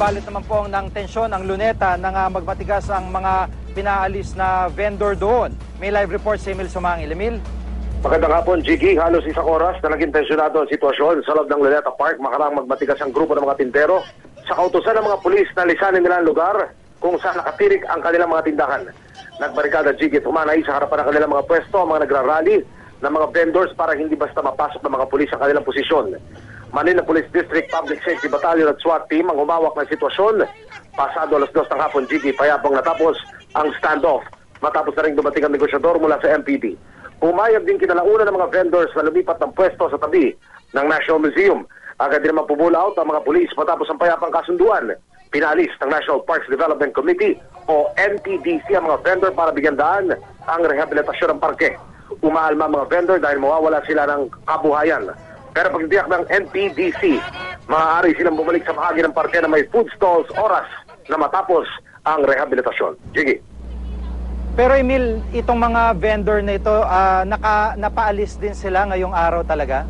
Nababalot naman po ng tensyon ang Luneta nang magmatigas ang mga pinaalis na vendor doon. May live report si Emil Sumangil. Emil? Magandang hapon, Jiggy. Halos isang oras na naging tensyonado ang sitwasyon sa loob ng Luneta Park makaraang magmatigas ang grupo ng mga tindero sa kautusan ng mga pulis na lisanin nila ang lugar kung saan nakatirik ang kanilang mga tindahan. Nagbarikada, Jiggy, tumanay sa harapan ng kanilang mga pwesto ang mga nagrarally ng mga vendors para hindi basta mapasok ng mga pulis ang kanilang posisyon. Manila Police District Public Safety Battalion at SWAT team ang humawak ng sitwasyon. Pasado alas 2 ng hapon, Jiggy, payapang natapos ang standoff matapos na rin dumating ang negosyador mula sa MPD. Pumayag din kinalauna ng mga vendors na lumipat ng pwesto sa tabi ng National Museum. Agad din naman pull out ang mga pulis matapos ang payapang kasunduan. Pinalis ng National Parks Development Committee o NPDC ang mga vendor para bigyan daan ang rehabilitasyon ng parke. Umaalma ang mga vendor dahil mawawala sila ng kabuhayan. Pero pagdiyak ng NPDC, maaari silang bumalik sa bahagi ng parke na may food stalls oras na matapos ang rehabilitasyon. Jiggy. Pero Emil, itong mga vendor na ito, napaalis din sila ngayong araw talaga?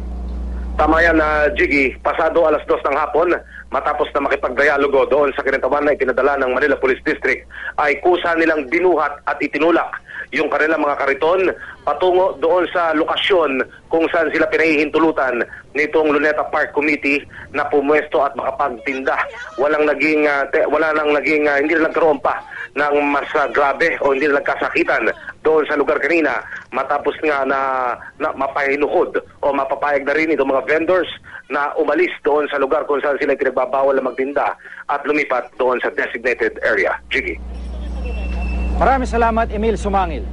Tama yan, Jiggy. Pasado alas 2 ng hapon, matapos na makipagdialogo doon sa kinintawan na ipinadala ng Manila Police District, ay kusa nilang binuhat at itinulak yung kanilang mga kariton patungo doon sa lokasyon kung saan sila pinahihintulutan nitong Luneta Park Committee na pumwesto at makapagtinda. Hindi na nagkaroon pa ng mas grabe o hindi na nagkasakitan doon sa lugar kanina matapos nga na mapahinuhod o mapapayag na rin itong mga vendors na umalis doon sa lugar kung saan sila pinagbabawal na magtinda at lumipat doon sa designated area. Jiggy. Maraming salamat, Emil Sumangil.